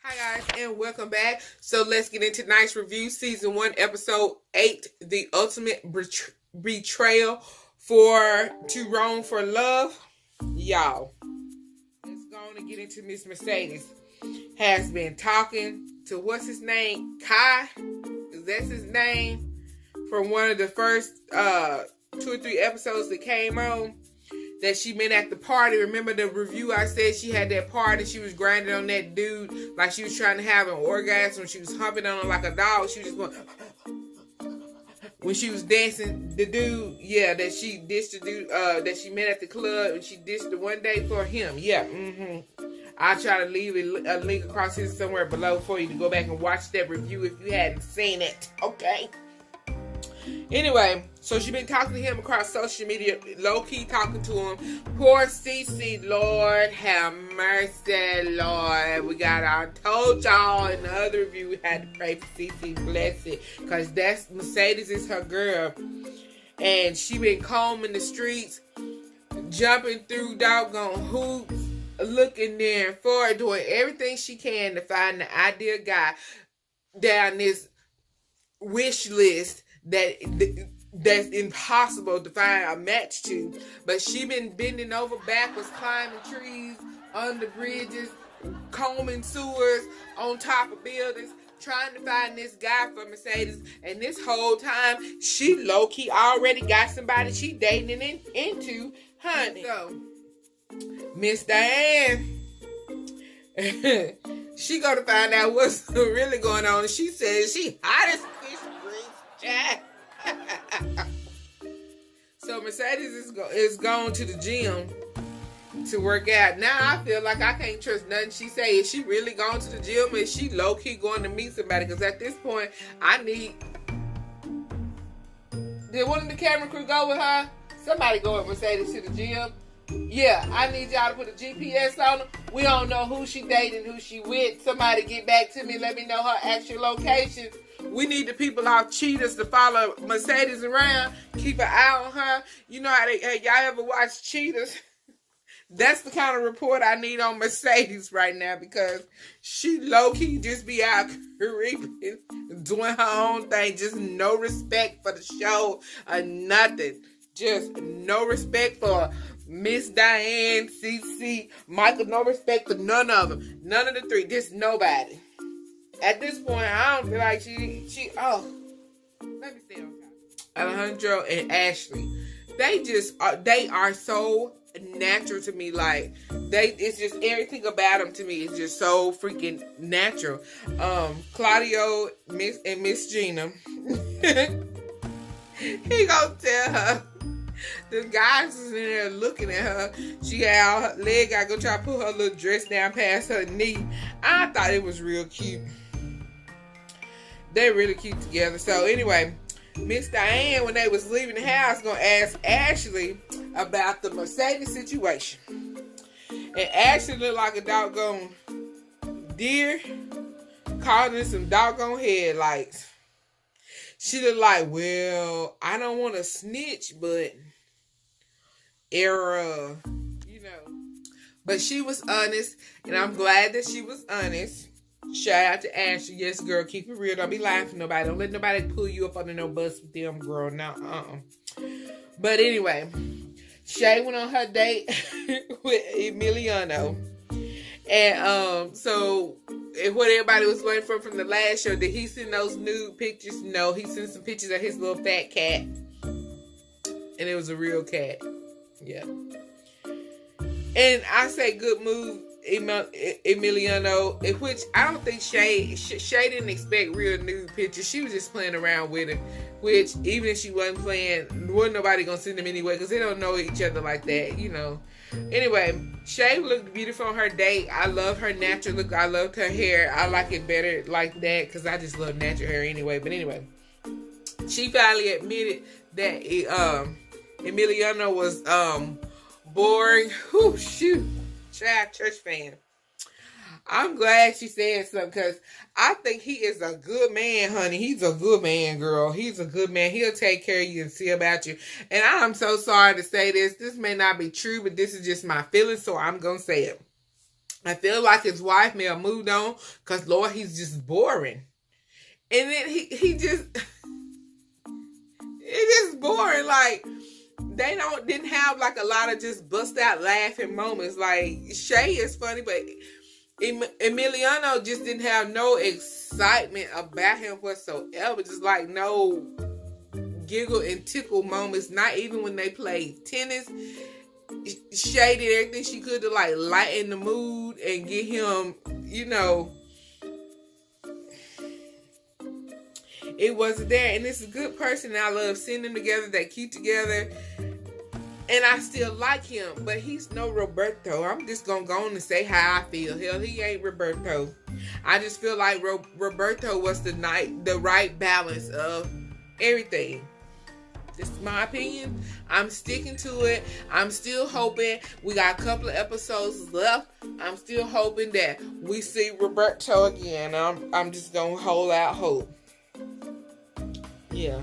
Hi guys, and welcome back. So let's get into tonight's review, season 1, episode 8, the ultimate betrayal for Too Wrong for Love. Y'all, let's go on and get into Miss Mercedes. Has been talking to what's his name, Kai? That's his name from one of the first 2 or 3 episodes that came on. That she been at the party. Remember the review I said she had that party. She was grinding on that dude like she was trying to have an orgasm. She was humping on him like a dog. She was just going... When she was dancing, the dude, yeah, that she ditched the dude, that she met at the club, and she ditched the one day for him. Yeah, I'll try to leave a link across here somewhere below for you to go back and watch that review if you hadn't seen it. Okay. Anyway, so she been talking to him across social media, low-key talking to him. Poor Cece, Lord have mercy, Lord. We got I told y'all in the other review we had to pray for Cece, bless it. Because that's, Mercedes is her girl. And she been combing the streets, jumping through doggone hoops, looking there and forward, doing everything she can to find the ideal guy down this wish list that's impossible to find a match to. But she been bending over backwards, climbing trees, under bridges, combing sewers, on top of buildings, trying to find this guy for Mercedes. And this whole time, she low-key already got somebody she dating into, honey. So, Miss Diann, she gonna find out what's really going on. She says she hot as fish grease. So Mercedes is going to the gym to work out. Now I feel like I can't trust nothing she say. Is she really going to the gym? Is she low-key going to meet somebody? Because at this point, I need... Did one of the camera crew go with her? Somebody go with Mercedes to the gym. Yeah, I need y'all to put a GPS on her. We don't know who she dating, who she with. Somebody get back to me. Let me know her actual location. We need the people off Cheetahs to follow Mercedes around. Keep an eye on her. You know how y'all ever watch Cheetahs? That's the kind of report I need on Mercedes right now, because she low-key just be out creeping, doing her own thing. Just no respect for the show or nothing. Just no respect for Miss Diann, CC, Michael. No respect for none of them. None of the three. Just nobody. At this point, I don't feel like she, let me stay on top. Alejandro and Ashley, they are so natural to me. Like, it's just everything about them to me is just so freaking natural. Claudio, Miss Gina, he gonna tell her, the guys is in there looking at her. She had her leg out, go try to put her little dress down past her knee. I thought it was real cute. They're really cute together. So anyway, Miss Diann, when they was leaving the house, gonna ask Ashley about the Mercedes situation. And Ashley looked like a doggone deer caught in some doggone headlights. She looked like, well, I don't want to snitch, but error, But she was honest, and I'm glad that she was honest. Shout out to Ashley. Yes, girl, keep it real. Don't be lying for nobody. Don't let nobody pull you up under no bus with them, girl. No, But anyway, Shay went on her date with Emiliano. And so what everybody was waiting for from the last show, did he send those nude pictures? No, he sent some pictures of his little fat cat. And it was a real cat. Yeah. And I say good move, Emiliano, which I don't think Shay didn't expect real nude pictures. She was just playing around with him, which even if she wasn't playing, wasn't nobody gonna send them anyway, because they don't know each other like that, Anyway, Shay looked beautiful on her date. I love her natural look. I loved her hair. I like it better like that, because I just love natural hair anyway. But anyway, she finally admitted that Emiliano was boring. Whew, shoot. Child, church fan. I'm glad she said something, because I think he is a good man, honey. He's a good man, girl. He's a good man. He'll take care of you and see about you. And I'm so sorry to say this. This may not be true, but this is just my feeling, so I'm going to say it. I feel like his wife may have moved on because, Lord, he's just boring. And then he just, it's just boring. Like, they didn't have like a lot of just bust out laughing moments. Like, Shay is funny, but Emiliano just didn't have no excitement about him whatsoever. Just like no giggle and tickle moments. Not even when they played tennis. Shay did everything she could to like lighten the mood and get him, you know, it wasn't there. And it's a good person. I love seeing them together. They keep together. And I still like him. But he's no Roberto. I'm just going to go on and say how I feel. Hell, he ain't Roberto. I just feel like Roberto was the right balance of everything. This is my opinion. I'm sticking to it. I'm still hoping. We got a couple of episodes left. I'm still hoping that we see Roberto again. I'm just going to hold out hope. Yeah.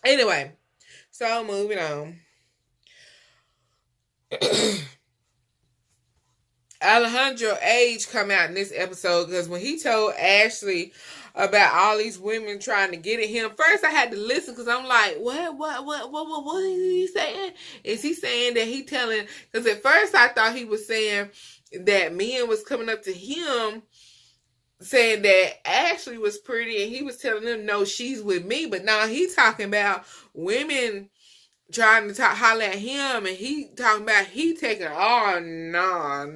Anyway. So, moving on. Alejandro age come out in this episode because when he told Ashley about all these women trying to get at him, first I had to listen because I'm like, what is he saying? Is he saying that he telling? Because at first I thought he was saying that men was coming up to him saying that Ashley was pretty and he was telling them, no, she's with me. But now he's talking about women trying to holler at him, and he talking about he taking, oh, no.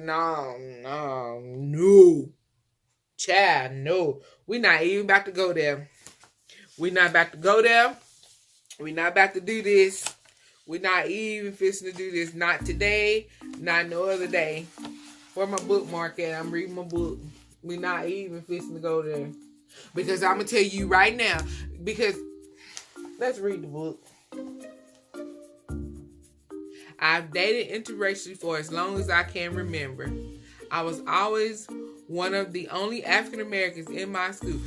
Child, no. We're not even about to go there. We're not about to go there. We're not about to do this. We're not even fixing to do this. Not today. Not no other day. Where my bookmark at? I'm reading my book. We're not even fixing to go there. Because I'm going to tell you right now. Because, let's read the book. I've dated interracially for as long as I can remember. I was always one of the only African Americans in my school.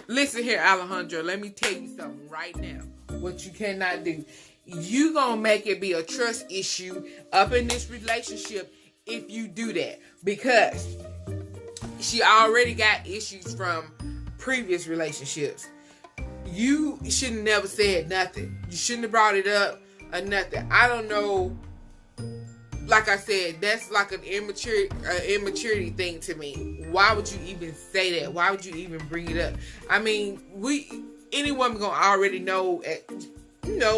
Listen here, Alejandro. Let me tell you something right now. What you cannot do. You gonna make it be a trust issue up in this relationship if you do that. Because she already got issues from previous relationships. You should have never said nothing. You shouldn't have brought it up. Or nothing. I don't know. Like I said, that's like an immaturity thing to me. Why would you even say that? Why would you even bring it up? I mean, any woman gonna already know.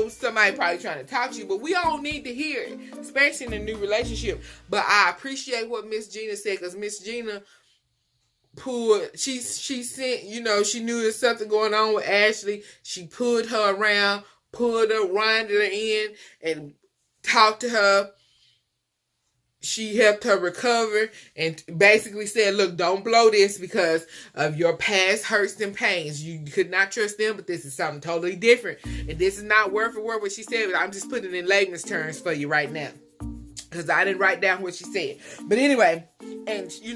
Somebody probably trying to talk to you, but we all need to hear it, especially in a new relationship. But I appreciate what Miss Gina said, because Miss Gina pulled. She sent. She knew there's something going on with Ashley. She pulled her around. Pulled her, winded her in, and talked to her. She helped her recover and basically said, look, don't blow this because of your past hurts and pains. You could not trust them, but this is something totally different. And this is not word for word what she said, but I'm just putting it in layman's terms for you right now. Because I didn't write down what she said. But anyway, and you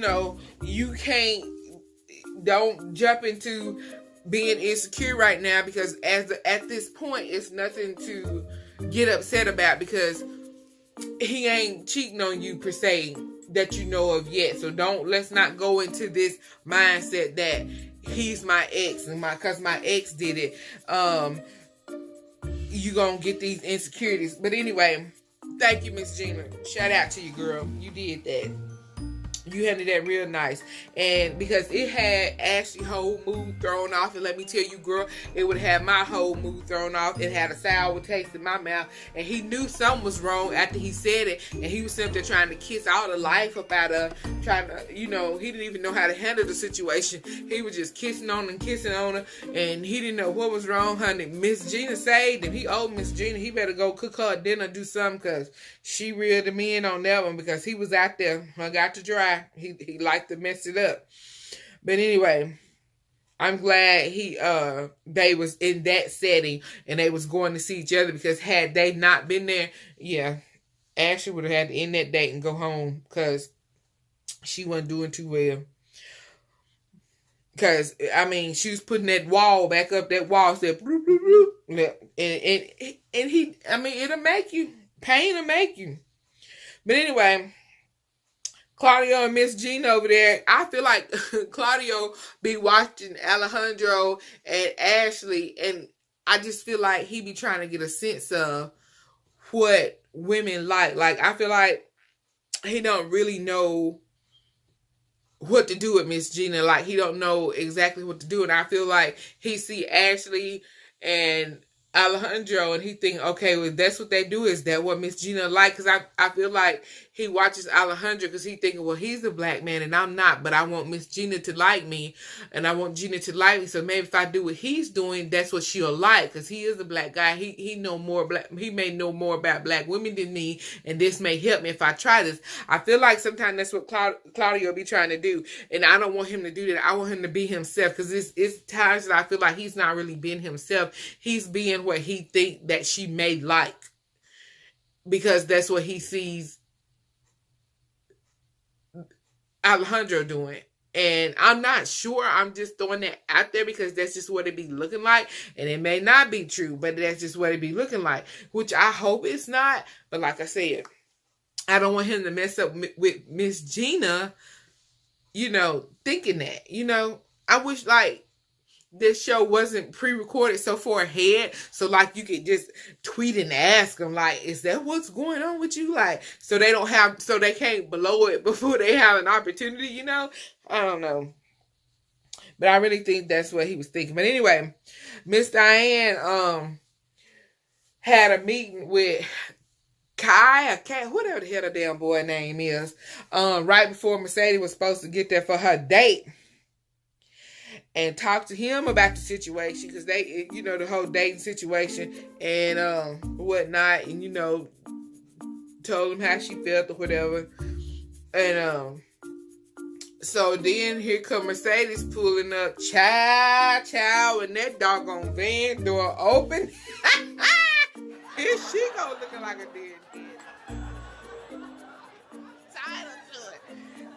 don't jump into being insecure right now, because at this point it's nothing to get upset about, because he ain't cheating on you per se that you know of yet. So let's not go into this mindset that he's my ex and because my ex did it, you gonna get these insecurities. But anyway, thank you, Miss Gina. Shout out to you, girl. You did that. You handled that real nice. And because it had Ashley's whole mood thrown off. And let me tell you, girl, it would have my whole mood thrown off. It had a sour taste in my mouth. And he knew something was wrong after he said it. And he was sitting there trying to kiss all the life up out of her. Trying to, he didn't even know how to handle the situation. He was just kissing on her and kissing on her. And he didn't know what was wrong, honey. Miss Gina saved him. He owed Miss Gina. He better go cook her dinner, do something, because she reeled him in on that one, because he was out there, hung out to dry. He liked to mess it up. But anyway, I'm glad they was in that setting and they was going to see each other, because had they not been there, yeah, Ashley would have had to end that date and go home, because she wasn't doing too well. Because, she was putting that wall back up, that wall said, bloop, bloop, bloop. And it'll make you, pain will make you. But anyway, Claudio and Miss Gina over there, I feel like Claudio be watching Alejandro and Ashley, and I just feel like he be trying to get a sense of what women like. Like, I feel like he don't really know what to do with Miss Gina. Like, he don't know exactly what to do, and I feel like he see Ashley and Alejandro, and he think, okay, well, that's what they do. Is that what Miss Gina like? Because I feel like he watches Alejandro because he thinking, well, he's a black man and I'm not, but I want Miss Gina to like me, and I want Gina to like me. So maybe if I do what he's doing, that's what she'll like, because he is a black guy. He know more black. He may know more about black women than me, and this may help me if I try this. I feel like sometimes that's what Claudio be trying to do, and I don't want him to do that. I want him to be himself, because it's times that I feel like he's not really being himself. He's being what he think that she may like, because that's what he sees Alejandro doing. And I'm not sure. I'm just throwing that out there because that's just what it be looking like. And it may not be true, but that's just what it be looking like, which I hope it's not. But like I said, I don't want him to mess up with Miss Gina, you know, thinking that, you know. I wish, like, this show wasn't pre-recorded so far ahead, so like you could just tweet and ask them, like, is that what's going on with you? Like, so they can't blow it before they have an opportunity, you know? I don't know. But I really think that's what he was thinking. But anyway, Miss Diann had a meeting with whatever the hell the damn boy name is, right before Mercedes was supposed to get there for her date, and talk to him about the situation, because they, you know, the whole dating situation and whatnot, and, you know, told him how she felt or whatever. And so then here come Mercedes pulling up, child, and that doggone van door open. Here she go, looking like a dead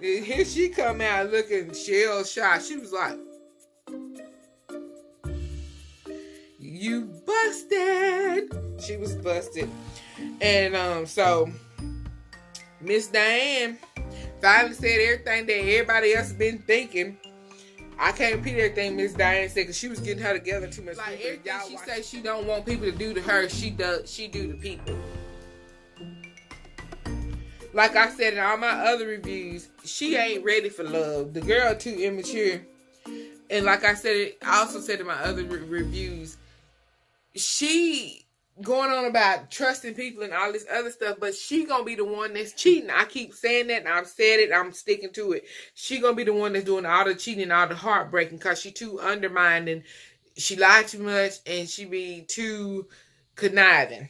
kid. Here she come out looking shell shocked. She was like, "You busted." She was busted. And so Miss Diann finally said everything that everybody else has been thinking. I can't repeat everything Miss Diann said, because she was getting her together too much. Like, everything she say she don't want people to do to her, she do to people. Like I said in all my other reviews, she ain't ready for love. The girl too immature. And like I said, I also said in my other reviews, she going on about trusting people and all this other stuff, but she gonna be the one that's cheating. I keep saying that, and I've said it, I'm sticking to it. She gonna be the one that's doing all the cheating, all the heartbreaking, because she too undermined, and she lied too much, and she be too conniving.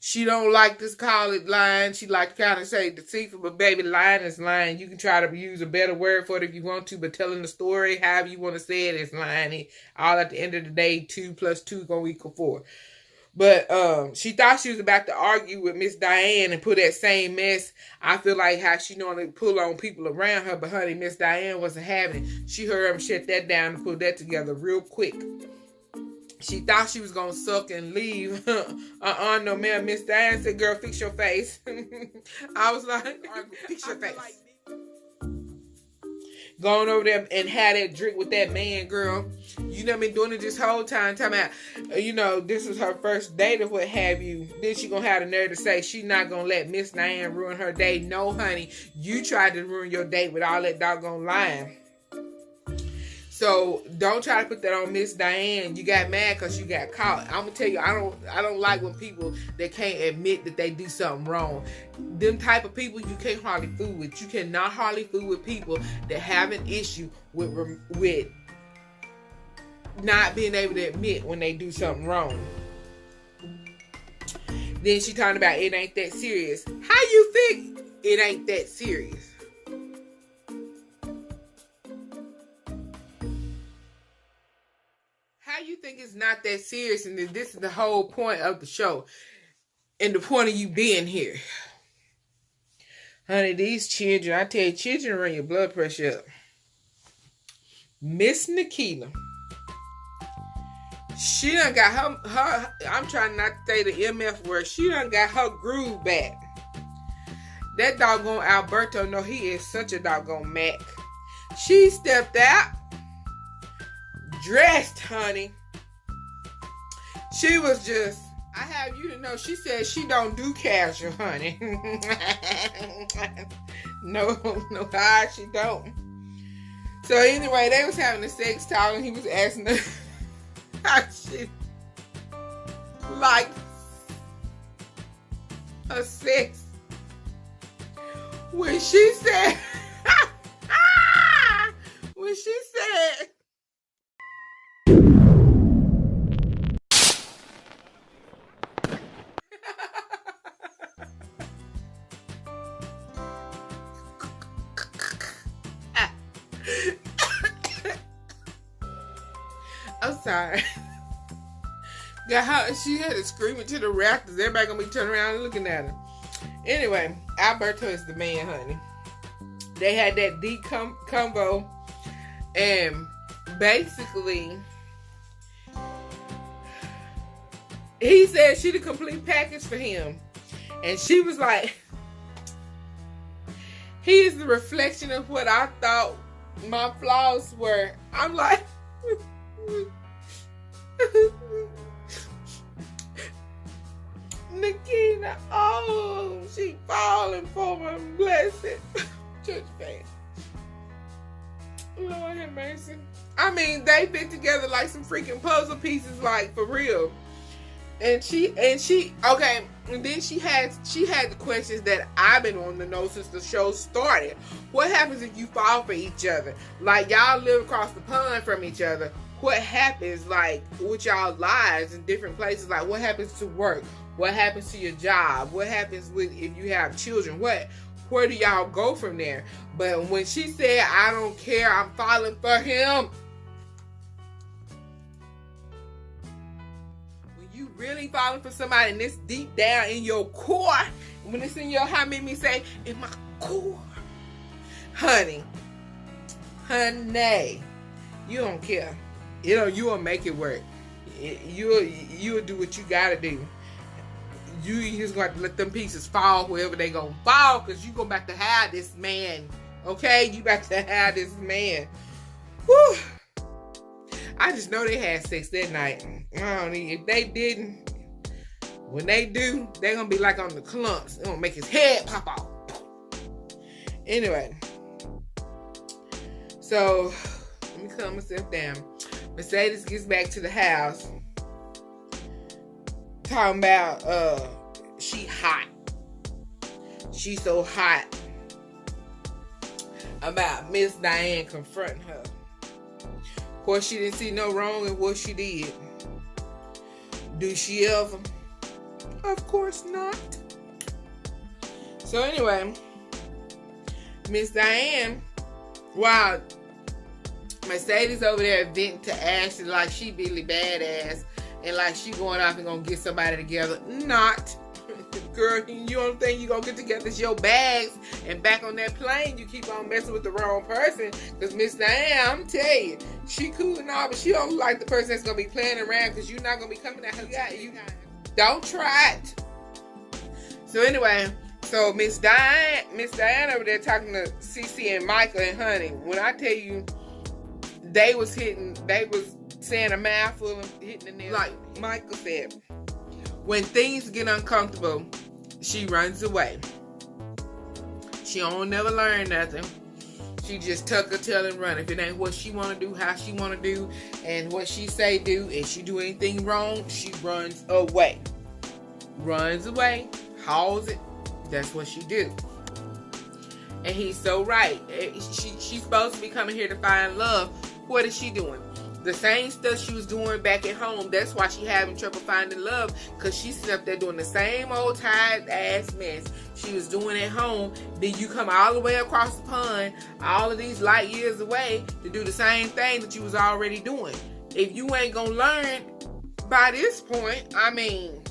She don't like to call it lying. She like to kind of say deceitful, but baby, lying is lying. You can try to use a better word for it if you want to, but telling the story however you want to say it is lying. All at the end of the day, 2 + 2 gonna equal 4. But she thought she was about to argue with Miss Diann and pull that same mess. I feel like how she normally pull on people around her, but honey, Miss Diann wasn't having it. She heard him shut that down and pull that together real quick. She thought she was gonna suck and leave. No ma'am. Miss Diann said, "Girl, fix your face." I was like, "Fix your face." Going over there and had that drink with that man, girl. You know, been doing it this whole time. Talking about, you know, this is her first date or what have you. Then she gonna have the nerve to say she not gonna let Miss Diann ruin her date. No, honey, you tried to ruin your date with all that doggone lying. So don't try to put that on Miss Diann. You got mad because you got caught. I'm gonna tell you, I don't like when people that can't admit that they do something wrong. Them type of people you can't hardly fool with. You cannot hardly fool with people that have an issue with not being able to admit when they do something wrong. Then she talking about it ain't that serious. How you think it ain't that serious? How you think it's not that serious, and this is the whole point of the show and the point of you being here? Honey, these children, I tell you, children run your blood pressure up. Miss Nikita, she done got her, I'm trying not to say the MF word, she done got her groove back. That doggone Alberto, no, he is such a doggone Mac. She stepped out, dressed, honey. She was just, I have you to know, she said she don't do casual, honey. No, she don't. So anyway, they was having a sex talk, and he was asking her how she liked her sex. When she said, I'm sorry. Got her, she had to scream it to the rafters. Everybody gonna be turning around and looking at her. Anyway, Alberto is the man, honey. They had that deep combo, and basically, he said she the complete package for him, and she was like, he is the reflection of what I thought my flaws were. I'm like, Nikita, oh, she falling for my blessed church fan. Lord have mercy. I mean, they fit together like some freaking puzzle pieces, like for real. And she, okay. And then she had the questions that I've been wanting to know since the show started. What happens if you fall for each other? Like, y'all live across the pond from each other. What happens, like, with y'all lives in different places? Like, what happens to work? What happens to your job? What happens with if you have children? Where do y'all go from there? But when she said, I don't care, I'm falling for him. When you really falling for somebody and it's deep down in your core, when it's in your heart, make me say, in my core. Honey, you don't care. You know, you will make it work. You'll do what you gotta do. You just got to let them pieces fall wherever they gonna fall, because you go back to have this man. Okay? You back to have this man. Whew. I just know they had sex that night. I don't know if they didn't. When they do, they're gonna be like on the clumps. It's gonna make his head pop off. Anyway. So, let me calm myself down. Mercedes gets back to the house. Talking about she hot. She so hot. About Miss Diann confronting her. Of course, she didn't see no wrong in what she did. Do she ever? Of course not. So anyway, Miss Diann, wow, Mercedes over there venting to Ashley like she really badass. And like she going off and gonna get somebody together. Not. Girl, you don't think you gonna get together is your bags. And back on that plane, you keep on messing with the wrong person. Because Miss Diann, I'm telling you, she cool and all, but she don't like the person that's gonna be playing around, because you're not gonna be coming at her. You don't try it. So anyway, so Miss Diann over there talking to Cece and Michael and Honey. When I tell you, they was saying a mouthful and hitting the nail. Like Michael said, when things get uncomfortable, she runs away. She don't never learn nothing. She just tuck her tail and run. If it ain't what she want to do, how she want to do, and what she say do, if she do anything wrong, she runs away. Runs away, hauls it. That's what she do. And he's so right. She's supposed to be coming here to find love. What is she doing? The same stuff she was doing back at home. That's why she having trouble finding love, because she's sitting up there doing the same old tired ass mess she was doing at home. Then you come all the way across the pond, all of these light years away, to do the same thing that you was already doing. If you ain't gonna learn by this point, I mean,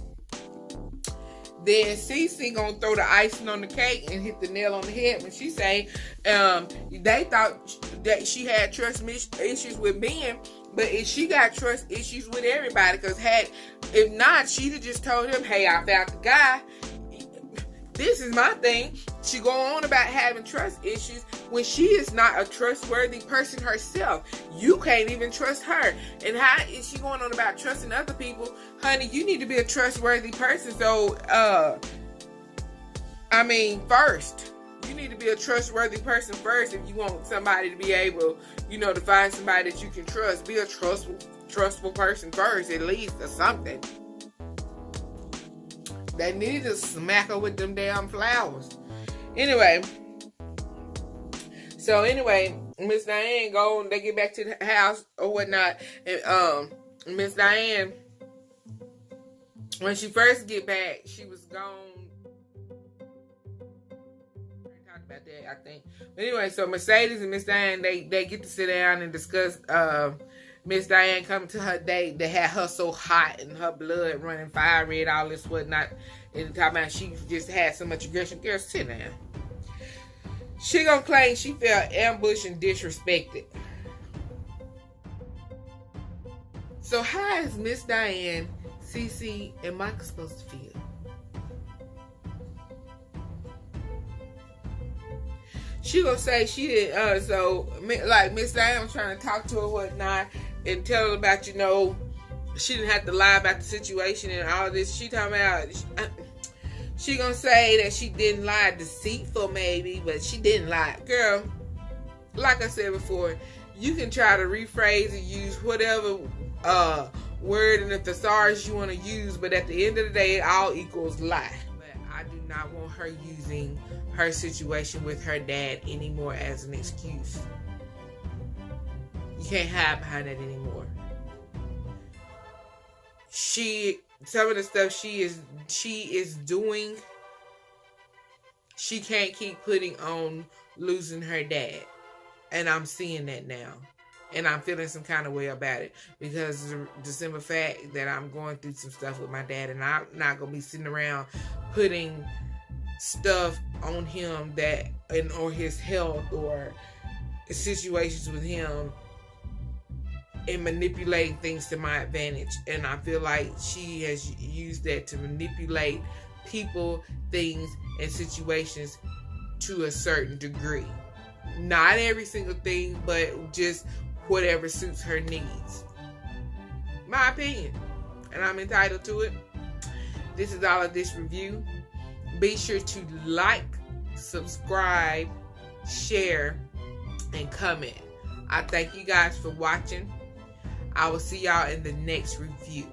then Cece gonna throw the icing on the cake and hit the nail on the head when she say they thought that she had trust issues with men, but if she got trust issues with everybody, because if not, she'd have just told him, hey, I found the guy. this is my thing. She go on about having trust issues when she is not a trustworthy person herself. You can't even trust her. And how is she going on about trusting other people? Honey, you need to be a trustworthy person. So, first, you need to be a trustworthy person first if you want somebody to be able, to find somebody that you can trust. Be a trustful person first, at least, or something. They need to smack her with them damn flowers. Anyway, Miss Diann go, they get back to the house or whatnot, and Miss Diann, when she first get back, she was gone. We talked about that, I think. But anyway, so Mercedes and Miss Diann, they get to sit down and discuss Miss Diann coming to her date that had her so hot and her blood running fire red, all this whatnot. And talking about she just had so much aggression. Girl, sit down. She gonna claim she felt ambushed and disrespected. So how is Miss Diann, CC, and Michael supposed to feel? She gonna say she didn't, Miss Diann was trying to talk to her whatnot and tell her about, she didn't have to lie about the situation and all this. She talking about, she gonna say that she didn't lie, deceitful maybe, but she didn't lie. Girl, like I said before, you can try to rephrase and use whatever word and the thesaurus you want to use, but at the end of the day, it all equals lie. But I do not want her using her situation with her dad anymore as an excuse. You can't hide behind that anymore. Some of the stuff she is doing, she can't keep putting on losing her dad. And I'm seeing that now. And I'm feeling some kind of way about it. Because the simple fact that I'm going through some stuff with my dad, and I'm not going to be sitting around putting stuff on him or his health or situations with him and manipulating things to my advantage. And I feel like she has used that to manipulate people, things, and situations to a certain degree. Not every single thing, but just whatever suits her needs. My opinion. And I'm entitled to it. This is all of this review. Be sure to like, subscribe, share, and comment. I thank you guys for watching. I will see y'all in the next review.